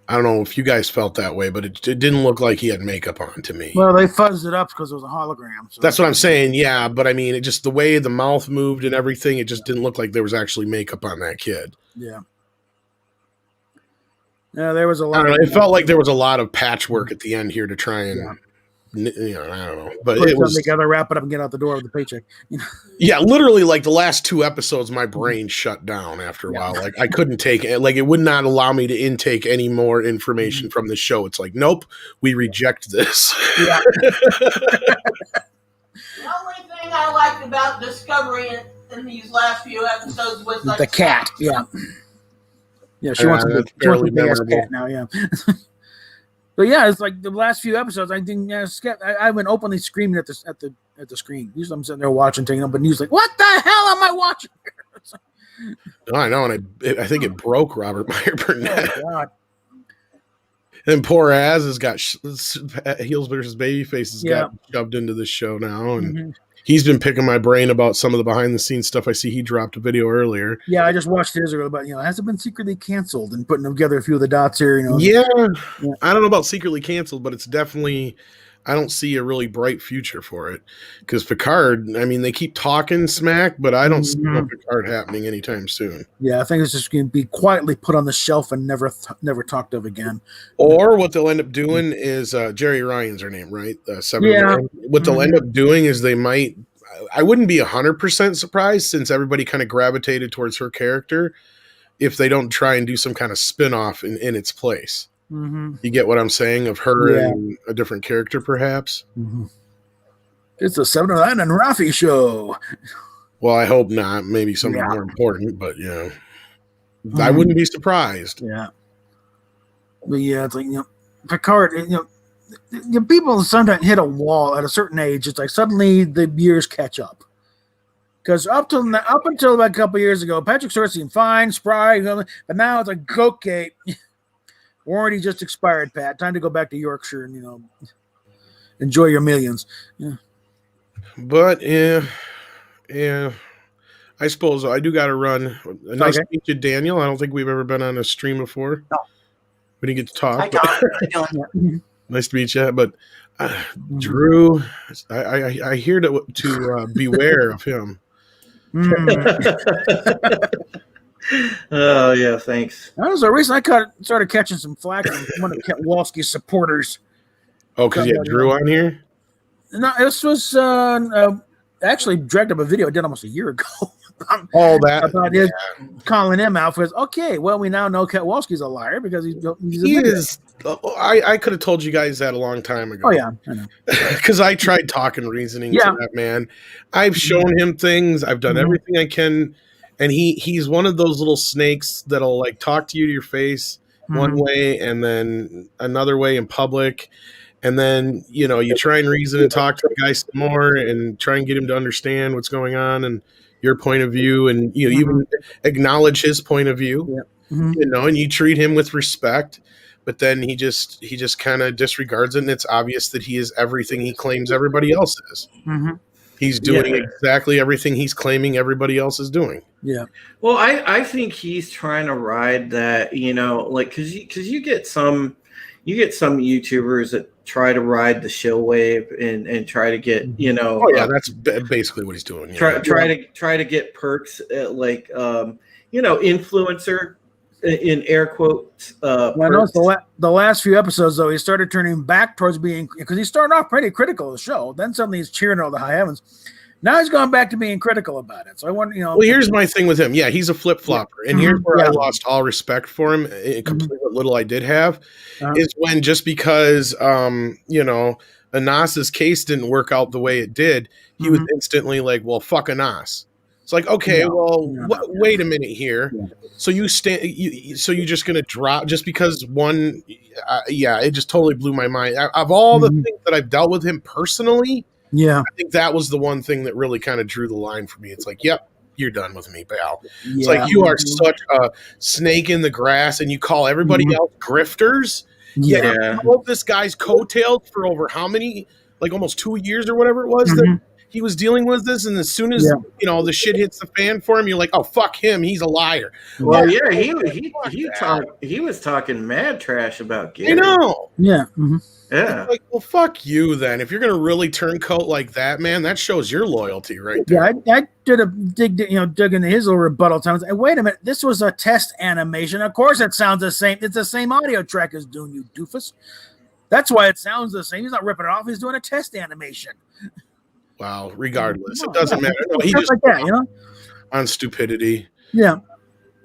I don't know if you guys felt that way, but it didn't look like he had makeup on to me. Well, they fuzzed it up because it was a hologram. So. That's what I'm saying. Yeah, but I mean, it just the way the mouth moved and everything, it just didn't look like there was actually makeup on that kid. Yeah. Yeah, there was a lot. I don't know, it felt like there was a lot of patchwork at the end here to try and, I don't know, but put it was together, wrap it up, and get out the door with the paycheck. Yeah, literally, like the last 2 episodes, my brain shut down after a while. Like I couldn't take it. Like it would not allow me to intake any more information from the show. It's like, nope, we reject this. Yeah. The only thing I liked about Discovery in these last few episodes was like the cat. Yeah. Yeah, she wants a big ass cat now. Yeah. But yeah, it's like the last few episodes. I think I went openly screaming at the screen. Usually I'm sitting there watching, taking up, but he's like, "What the hell am I watching?" Oh, I know, and I think it broke Robert Meyer Burnett. Oh, God. And poor Az has got Heels versus Babyface has got shoved into this show now, and he's been picking my brain about some of the behind the scenes stuff. I see he dropped a video earlier. Yeah, I just watched his earlier, but has it been secretly canceled? And putting together a few of the dots here, Yeah, I don't know about secretly canceled, but it's definitely. I don't see a really bright future for it, because Picard. I mean, they keep talking smack, but I don't see no Picard happening anytime soon. Yeah, I think it's just going to be quietly put on the shelf and never talked of again. Or what they'll end up doing is Jerry Ryan's her name, right? What they'll end up doing is they might. I wouldn't be 100% surprised, since everybody kind of gravitated towards her character, if they don't try and do some kind of spin-off in its place. You get what I'm saying, of her and a different character, perhaps? It's a 709 and Rafi show. Well, I hope not. Maybe something more important, but I wouldn't be surprised. Yeah. But yeah, it's like, Picard, people sometimes hit a wall at a certain age. It's like suddenly the years catch up. Because up until about a couple years ago, Patrick Stewart seemed fine, spry, but now it's like, okay, warranty just expired, Pat. Time to go back to Yorkshire and enjoy your millions. Yeah. But yeah. I suppose I do got to run. Nice to meet you, Daniel. I don't think we've ever been on a stream before. No. We didn't get to talk. Hi, Tom. How you doing? Nice to meet you. But Drew, I hear to beware of him. Oh yeah, thanks. That was the reason I started catching some flack from one of Kowalski's supporters. Oh, because you had Drew on here? No, this was actually dragged up a video I did almost a year ago. About his calling him out for his. Okay, well, we now know Kowalski's a liar because he is. I could have told you guys that a long time ago. Oh yeah, I know. Because I tried talking reasoning to that man. I've shown him things. I've done everything I can, and he's one of those little snakes that'll like talk to you to your face one way and then another way in public. And then, you try and reason and talk to the guy some more and try and get him to understand what's going on and your point of view. And you even acknowledge his point of view, and you treat him with respect. But then he just kind of disregards it. And it's obvious that he is everything he claims everybody else is. He's doing exactly everything he's claiming everybody else is doing. Yeah. Well, I think he's trying to ride that, like, because you get some YouTubers that try to ride the shill wave and try to get Oh yeah, that's basically what he's doing. Try to get perks like influencer in air quotes. I noticed the last few episodes though he started turning back towards being, because he started off pretty critical of the show. Then suddenly he's cheering all the high heavens. Now he's gone back to being critical about it. So I wonder, Well, here's my thing with him. Yeah, he's a flip flopper, and here's where I lost all respect for him. Completely, what little I did have is when just because Anas's case didn't work out the way it did, he was instantly like, "Well, fuck Anas." It's like, okay, wait a minute here. Yeah. So you're just gonna drop just because one? It just totally blew my mind. Of all the things that I've dealt with him personally. Yeah, I think that was the one thing that really kind of drew the line for me. It's like, yep, you're done with me, pal. It's like you are such a snake in the grass, and you call everybody else grifters. Yeah, you hold this guy's coattails for over how many, like almost 2 years or whatever it was that he was dealing with this. And as soon as the shit hits the fan for him, you're like, oh fuck him, he's a liar. Well, he was talking mad trash about Gary. I know. Yeah. Yeah. Like, well, fuck you then. If you're gonna really turncoat like that, man, that shows your loyalty right there. Yeah, I did a dig into his little rebuttal times. And wait a minute, this was a test animation. Of course, it sounds the same. It's the same audio track as Dune, you doofus. That's why it sounds the same. He's not ripping it off. He's doing a test animation. Wow. Regardless, it doesn't matter. No, he just like that, on stupidity. Yeah.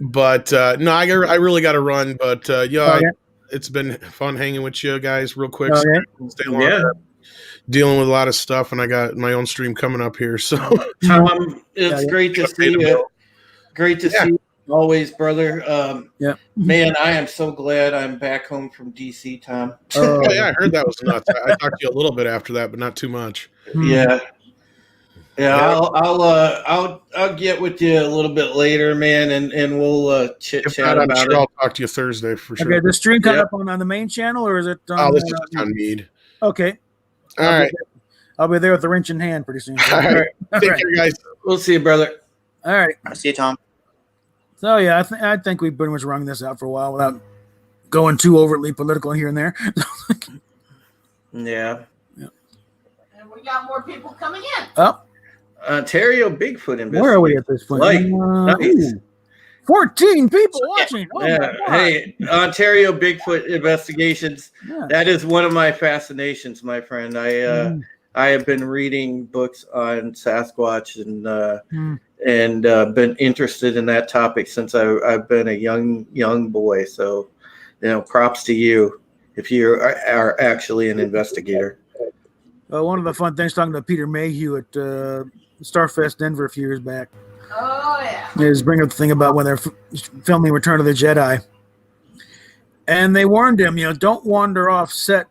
But no, I really got to run. But it's been fun hanging with you guys real quick. Stay long. Yeah. Dealing with a lot of stuff, and I got my own stream coming up here. So, Tom, it's great to see you. Great to see you always, brother. Man, I am so glad I'm back home from DC, Tom. Oh, yeah, I heard that was nuts. I talked to you a little bit after that, but not too much. Yeah. Yeah, I'll get with you a little bit later, man, and we'll chit chat about it. I'll talk to you Thursday for sure. Okay, the stream coming up on the main channel, or is it? This is just on Mead. Okay. All right. I'll be there with the wrench in hand pretty soon. All right. Take care, guys. We'll see you, brother. All right. I'll see you, Tom. So yeah, I think we've pretty much rung this out for a while without going too overtly political here and there. Yeah. And we got more people coming in. Oh. Ontario Bigfoot investigation. Where are we at this point? Nice. 14 people watching. Oh yeah. Hey, Ontario Bigfoot investigations. Yeah. That is one of my fascinations, my friend. I have been reading books on Sasquatch and been interested in that topic since I've been a young boy. So, props to you if you are actually an investigator. One of the fun things talking to Peter Mayhew at Starfest Denver a few years back. Oh, yeah. Is bring up the thing about when they're filming Return of the Jedi. And they warned him, don't wander off set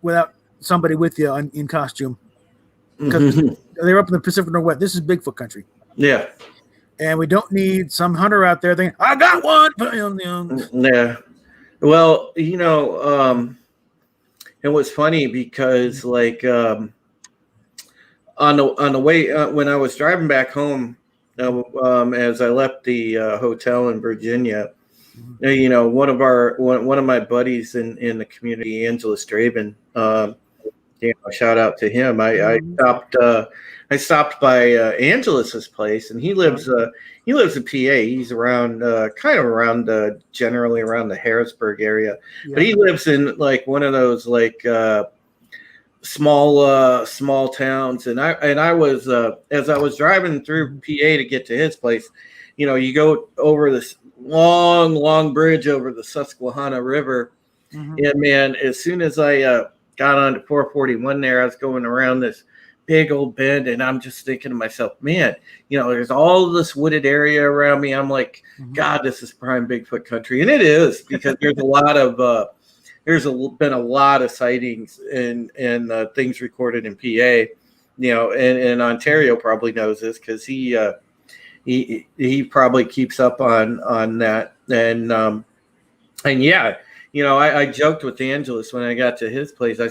without somebody with you in costume. because they're up in the Pacific Northwest. This is Bigfoot country. Yeah. And we don't need some hunter out there thinking, I got one. Yeah. Well, it was funny because like on the way when I was driving back home as I left the hotel in Virginia, one of my buddies in the community, Angela Straben, shout out to him. I stopped by Angelus's place, and he lives in PA. He's around kind of around generally around the Harrisburg area, but he lives in like one of those like small towns. And I was as I was driving through PA to get to his place, you go over this long bridge over the Susquehanna River, and man, as soon as I got onto 441 there, I was going around this big old bend, and I'm just thinking to myself, man, there's all this wooded area around me. I'm like, God, this is prime Bigfoot country. And it is, because there's a lot of been a lot of sightings and things recorded in PA, and Ontario probably knows this because he probably keeps up on that. And yeah, I joked with Angelus when I got to his place. I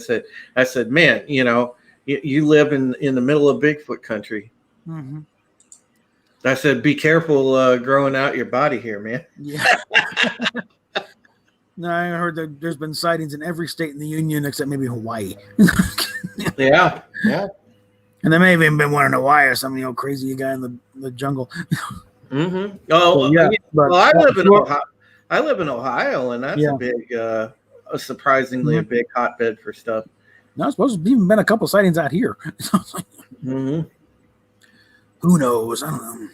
said, man, you live in the middle of Bigfoot country. I said, be careful growing out your body here, man. Yeah. No, I heard that there's been sightings in every state in the union except maybe Hawaii. Yeah. And there may have even been one in Hawaii or some crazy guy in the jungle. Oh, yeah. Well, I live in Ohio, and that's a big, surprisingly a big hotbed for stuff. No, I suppose there's even been a couple sightings out here. Who knows? I don't know.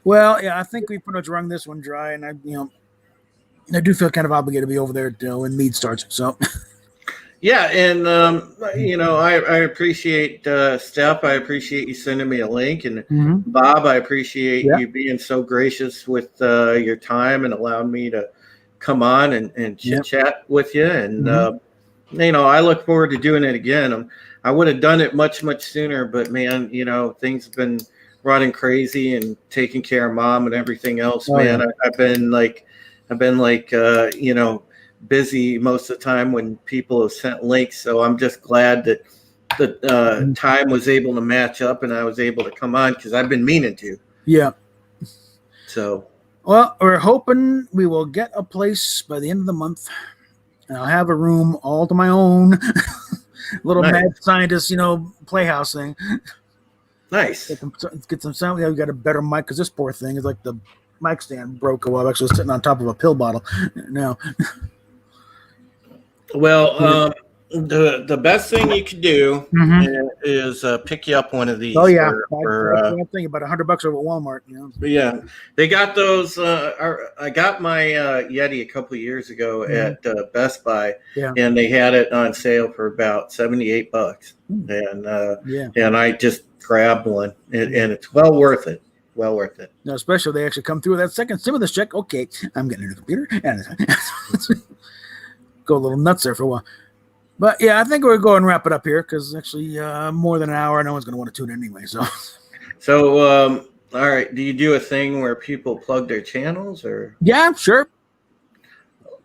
Well, yeah, I think we pretty much wrung this one dry, and I do feel kind of obligated to be over there when Mead starts. So. Yeah, and I appreciate Steph. I appreciate you sending me a link, and Bob, I appreciate you being so gracious with your time and allowing me to come on and chit chat with you. And I look forward to doing it again. I would have done it much sooner, but man, things have been running crazy and taking care of mom and everything else. I've been busy most of the time when people have sent links. So I'm just glad that the time was able to match up and I was able to come on because I've been meaning to. Yeah. So. Well, we're hoping we will get a place by the end of the month, and I'll have a room all to my own, little mad scientist, playhouse thing. Nice. Get some sound. We got a better mic because this poor thing is like the mic stand broke while I was actually sitting on top of a pill bottle. Now. Well, the best thing you could do is pick you up one of these. Oh yeah, for I'm thinking about $100 over at Walmart. Yeah, they got those. I got my Yeti a couple of years ago at Best Buy, and they had it on sale for about $78, and I just grabbed one, and it's well worth it. Well worth it. No, especially if they actually come through with that second stimulus check. Okay, I'm getting a new computer and go a little nuts there for a while. But yeah, I think we're going to wrap it up here because actually more than an hour, no one's going to want to tune in anyway. So, all right. Do you do a thing where people plug their channels or? Yeah, sure.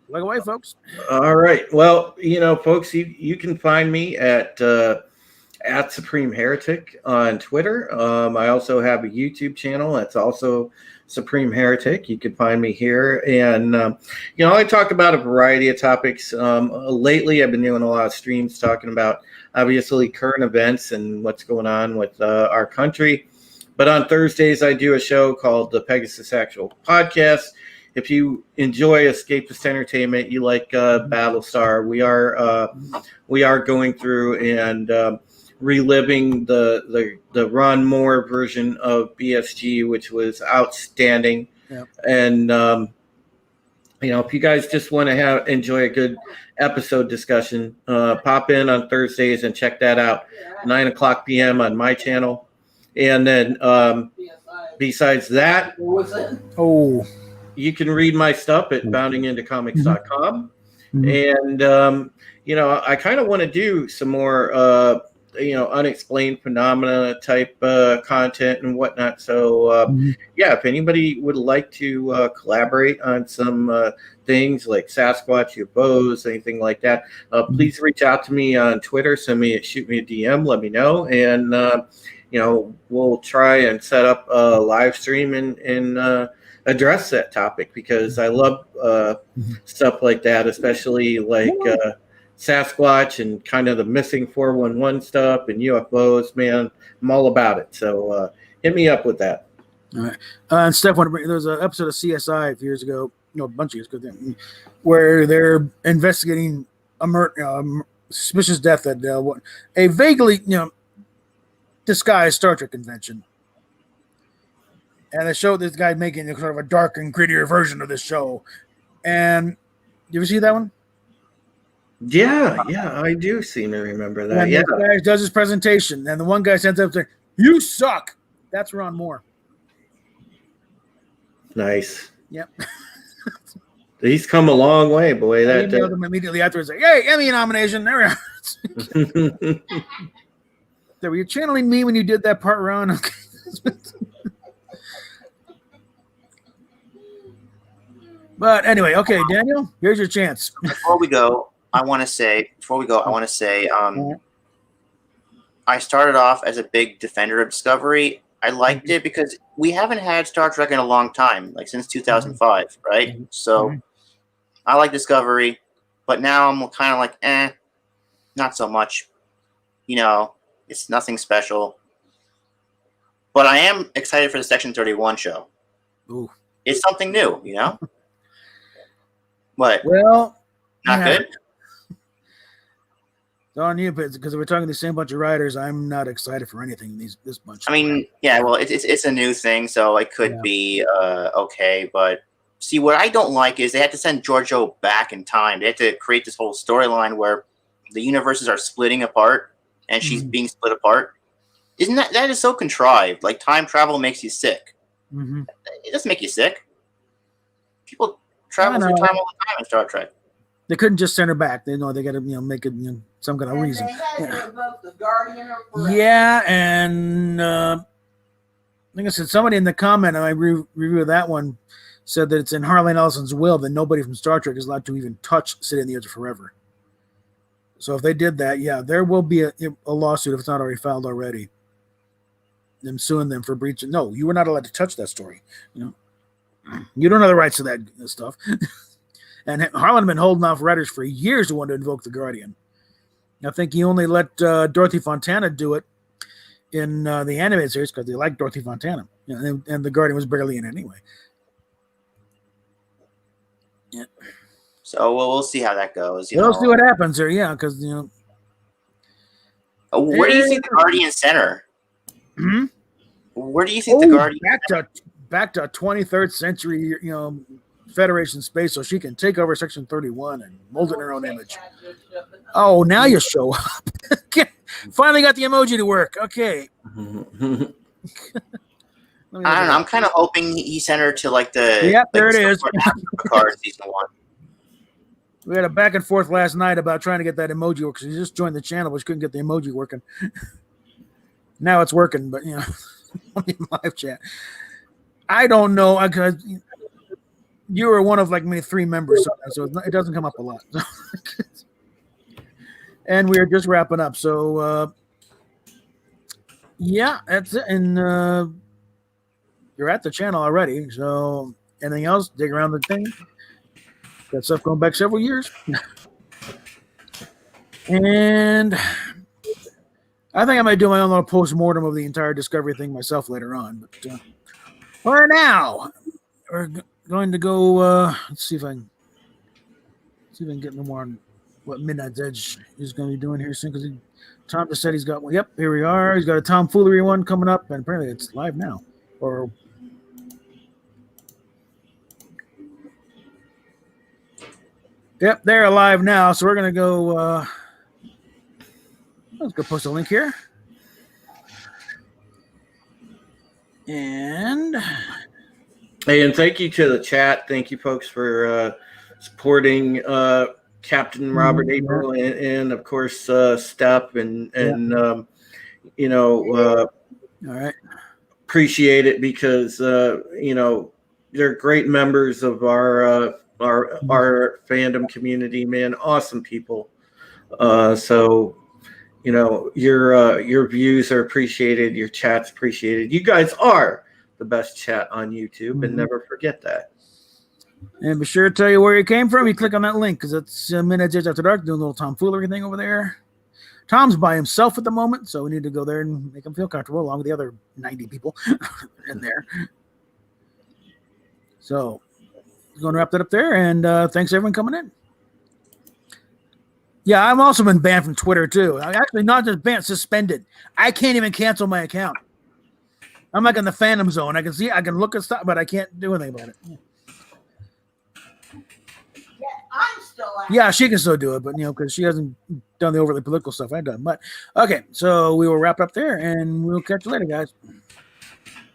Plug away, folks. All right. Well, folks, you can find me at Supreme Heretic on Twitter. I also have a YouTube channel that's also Supreme Heretic. You can find me here, and I talk about a variety of topics. Lately, I've been doing a lot of streams talking about obviously current events and what's going on with our country. But on Thursdays, I do a show called the Pegasus Actual Podcast. If you enjoy escapist entertainment, you like Battlestar, we are going through and reliving the Ron Moore version of BSG, which was outstanding. Yep. And if you guys just want to enjoy a good episode discussion, pop in on Thursdays and check that out. 9:00 p.m. on my channel. And then besides that, you can read my stuff at boundingintocomics.com. And I kind of want to do some more, unexplained phenomena type content and whatnot. So, yeah, if anybody would like to collaborate on some things like Sasquatch, UFOs, anything like that, please reach out to me on Twitter. Shoot me a DM, let me know, and we'll try and set up a live stream and address that topic, because I love stuff like that, especially like Sasquatch and kind of the missing 411 stuff and UFOs. Man, I'm all about it. So hit me up with that. All right. And Steph, there was an episode of CSI a few years ago, a bunch of years ago, where they're investigating a suspicious death at a vaguely, disguised Star Trek convention. And they showed this guy making sort of a dark and grittier version of this show. And you ever see that one? Yeah, I do seem to remember that. And yeah, the guy does his presentation, and the one guy sends up saying, "You suck." That's Ron Moore. Nice. Yep. He's come a long way, boy. I emailed him immediately afterwards, like, "Hey, Emmy nomination. There we are." So were you channeling me when you did that part, Ron? Okay. But anyway, okay, Daniel, here's your chance. Before we go, I want to say, I started off as a big defender of Discovery. I liked it because we haven't had Star Trek in a long time, like since 2005, right? So I like Discovery, but now I'm kind of like, not so much. It's nothing special. But I am excited for the Section 31 show. Ooh. It's something new, What? Well, Not good? It's on you, because we're talking the same bunch of writers. I'm not excited for anything this bunch. I mean, yeah, well, it's a new thing, so it could be okay. But see, what I don't like is they had to send Giorgio back in time. They had to create this whole storyline where the universes are splitting apart, and she's being split apart. Isn't that is so contrived? Like, time travel makes you sick. It doesn't make you sick. People travel through time all the time in Star Trek. They couldn't just send her back. They know they got to make it some kind of reason. They had to invoke the Guardian or forever. Yeah, and like I said, somebody in the comment, and I review that one, said that it's in Harlan Ellison's will that nobody from Star Trek is allowed to even touch City on the Edge of Forever. So if they did that, yeah, there will be a lawsuit if it's not already filed already. Them suing them for breach. No, you were not allowed to touch that story. You don't have the rights to that stuff. And Harlan had been holding off writers for years who wanted to invoke the Guardian. I think he only let Dorothy Fontana do it in the animated series because they liked Dorothy Fontana. And the Guardian was barely in it anyway. Yeah. So we'll see how that goes. We'll see what happens here, yeah, because, where do you think the Guardian Center? Where do you think the Guardian back to 23rd century, Federation space, so she can take over Section 31 and mold it in her own image. Oh, now you show up. Finally got the emoji to work. Okay. I don't know. I'm kind of hoping he sent her to the. Yep, there it is. Picard season 1. We had a back and forth last night about trying to get that emoji work because he just joined the channel, but couldn't get the emoji working. Now it's working, but live chat. I don't know because you were one of maybe 3 members, so it doesn't come up a lot. And we're just wrapping up, so yeah, that's it. And you're at the channel already. So anything else? Dig around the thing. That stuff going back several years. And I think I might do my own little post-mortem of the entire Discovery thing myself later on. But for now, we're going to go. Let's see if I can get no more on what Midnight's Edge is going to be doing here soon. Because Tom just said he's got one. Yep, here we are. He's got a tomfoolery one coming up, and apparently it's live now. Or yep, they're live now. So we're going to go. Let's go post a link here. And hey, and thank you to the chat. Thank you, folks, for supporting Captain Robert April, and of course Step, and you know, All right. appreciate it because you know, they're great members of our fandom community, man. Awesome people. So you know, your views are appreciated, your chat's appreciated. You guys are the best chat on YouTube, and never forget that. And be sure to tell you where you came from. You click on that link because it's Minutes After Dark doing a little tomfoolery thing over there. Tom's by himself at the moment, so we need to go there and make him feel comfortable along with the other 90 people in there. So we're going to wrap that up there, and thanks everyone coming in. Yeah, I've also been banned from Twitter too. Actually, not just banned, suspended. I can't even cancel my account. I'm like in the phantom zone. I can look at stuff, but I can't do anything about it. Yeah, I'm still out. Yeah, she can still do it, but because she hasn't done the overly political stuff I've done. But okay, so we will wrap up there, and we'll catch you later, guys.